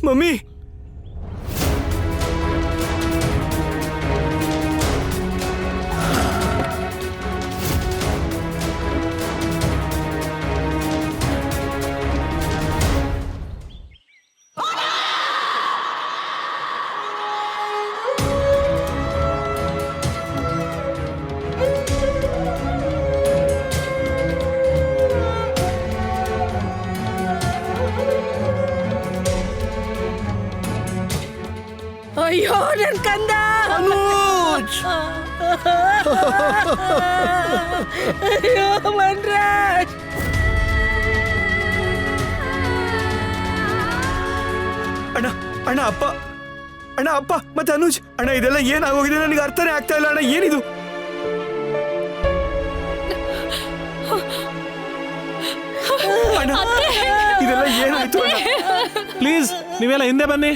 Mummy ಅಯ್ಯೋ ನನ್ ಕಂದ. ಅನುಜ್ ಅಯ್ಯೋ ಮನ್ರಾಜ್. ಅಣ್ಣ ಅಣ್ಣ ಅಪ್ಪ ಅಣ್ಣ ಅಪ್ಪ ಮತ್ತೆ ಅನುಜ್ ಅಣ್ಣ ಇದೆಲ್ಲ ಏನಾಗೋಗಿದೆ ನನಗೆ ಅರ್ಥನೇ ಆಗ್ತಾ ಇಲ್ಲ ಅಣ್ಣ ಏನಿದು ಅಣ್ಣ ಇದೆಲ್ಲ ಏನಾಯ್ತು ಅಣ್ಣ ಪ್ಲೀಸ್ ನೀವೆಲ್ಲ ಹಿಂದೆ ಬನ್ನಿ.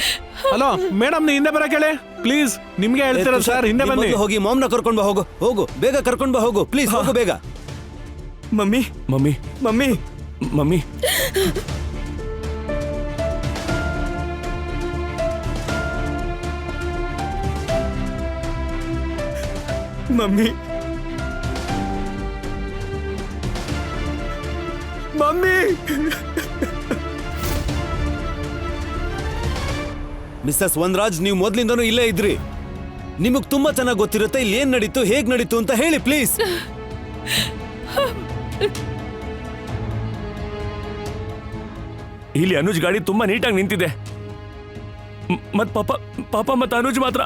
ಹಲೋ ಮೇಡಮ್, ನೀ ಹಿಂದೆ ಬರಕ್ ಹೇಳಿ ಪ್ಲೀಸ್. ನಿಮ್ಗೆ ಹೇಳ್ತೀರ ಸರ್, ಹಿಂದೆ ಬನ್ನಿ. ಹೋಗಿ ಮಾಮ್ನ ಕರ್ಕೊಂಡ್ ಬಾ. ಹೋಗು ಬೇಗ ಕರ್ಕೊಂಡ್ ಬಾ. ಹೋಗು ಪ್ಲೀಸ್, ಹೋಗು ಬೇಗ. Mummy mummy mummy mummy mummy mummy missus Vanraj, ನೀವು ಮೊದ್ಲಿಂದನೂ ಇಲ್ಲೇ ಇದ್ರಿ. ನಿಮಗ್ ತುಂಬಾ ಚೆನ್ನಾಗಿ ಗೊತ್ತಿರುತ್ತೆ ಇಲ್ಲಿ ಏನ್ ನಡೀತು, ಹೇಗ್ ನಡೀತು ಅಂತ ಹೇಳಿ ಪ್ಲೀಸ್. ಇಲ್ಲಿ ಅನುಜ್ ಗಾಡಿ ತುಂಬಾ ನೀಟಾಗಿ ನಿಂತಿದೆ. ಮತ್ ಪಾಪ ಮತ್ತೆ ಅನುಜ್ ಮಾತ್ರ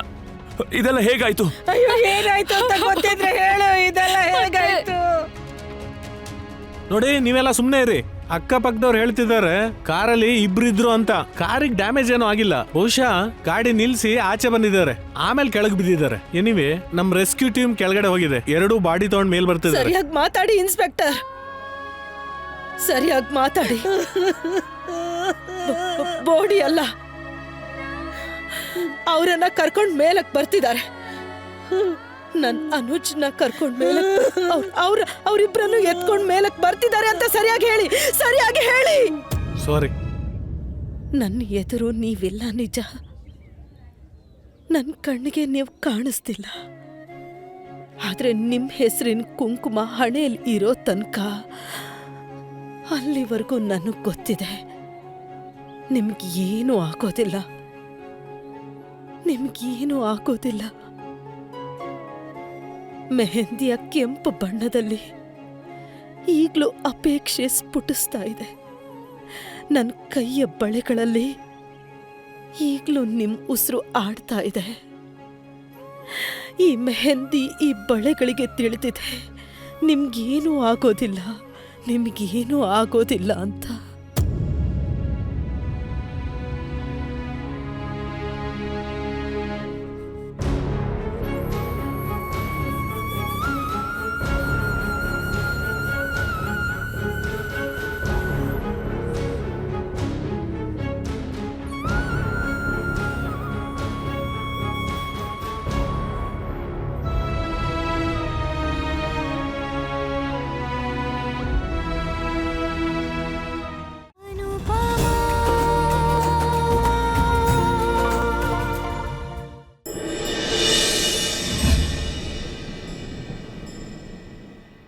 ಇದೆಲ್ಲ ಹೇಗಾಯ್ತು? ಅಯ್ಯೋ ಏನಾಯ್ತು ಅಂತ ಗೊತ್ತಿದ್ರೆ ಹೇಳು, ಇದೆಲ್ಲ ಹೇಗಾಯ್ತು? ನೋಡಿ, ನೀವೆಲ್ಲ ಸುಮ್ನೆ ಇರಿ. ಅಕ್ಕಪಕ್ಕದವ್ರು ಹೇಳ್ತಿದ್ದಾರೆ ಕಾರಲ್ಲಿ ಇಬ್ರಿದ್ರು ಅಂತ. ಕಾರಿಗೆ ಡ್ಯಾಮೇಜ್ ಏನೂ ಆಗಿಲ್ಲ. ಬಹುಶಃ ಗಾಡಿ ನಿಲ್ಸಿ ಆಚೆ ಬಂದಿದ್ದಾರೆ, ಆಮೇಲೆ ಕೆಳಗೆ ಬಿದ್ದಿದ್ದಾರೆ. ಎನಿವೆ ನಮ್ ರೆಸ್ಕ್ಯೂ ಟೀಮ್ ಕೆಳಗಡೆ ಹೋಗಿದೆ. 2 ಬಾಡಿ ತಗೊಂಡ್ ಮೇಲ್ ಬರ್ತಿದ್ದಾರೆ. ಸರಿಯಾಗಿ ಮಾತಾಡಿ ಇನ್ಸ್ಪೆಕ್ಟರ್, ಸರಿಯಾಗಿ ಮಾತಾಡಿ. ಬಾಡಿ ಅಲ್ಲ, ಅವರನ್ನ ಕರ್ಕೊಂಡ್ ಮೇಲಕ್ ಬರ್ತಿದ್ದಾರೆ. ನನ್ ಅನುಜ್ನ ಕರ್ಕೊಂಡ್ ಮೇಲಕ್ ಅವ್ರಿಬ್ರನ್ನು ಎತ್ಕೊಂಡ್ ಮೇಲಕ್ ಬರ್ತಿದ್ದಾರೆ ಅಂತ ಸರಿಯಾಗಿ ಹೇಳಿ, ಸರಿಯಾಗಿ ಹೇಳಿ. ಸಾರಿ. ನನ್ನ ಎದುರು ನೀವಿಲ್ಲ ನಿಜ, ನನ್ ಕಣ್ಣಿಗೆ ನೀವು ಕಾಣಿಸ್ತಿಲ್ಲ. ಆದ್ರೆ ನಿಮ್ ಹೆಸರಿನ ಕುಂಕುಮ ಹಣೆಯಲ್ಲಿ ಇರೋ ತನಕ ಅಲ್ಲಿವರೆಗೂ ನನಗ್ ಗೊತ್ತಿದೆ ನಿಮ್ಗೇನು ಆಗೋದಿಲ್ಲ, ನಿಮ್ಗೇನು ಆಗೋದಿಲ್ಲ. ಮೆಹಂದಿಯ ಕೆಂಪು ಬಣ್ಣದಲ್ಲಿ ಈಗಲೂ ಅಪೇಕ್ಷೆ ಸ್ಫುಟಿಸ್ತಾ ಇದೆ. ನನ್ನ ಕೈಯ ಬಳೆಗಳಲ್ಲಿ ಈಗಲೂ ನಿಮ್ ಉಸಿರು ಆಡ್ತಾ ಇದೆ. ಈ ಮೆಹಂದಿ, ಈ ಬಳೆಗಳಿಗೆ ತಿಳಿದಿದೆ ನಿಮ್ಗೇನೂ ಆಗೋದಿಲ್ಲ, ನಿಮ್ಗೇನೂ ಆಗೋದಿಲ್ಲ ಅಂತ.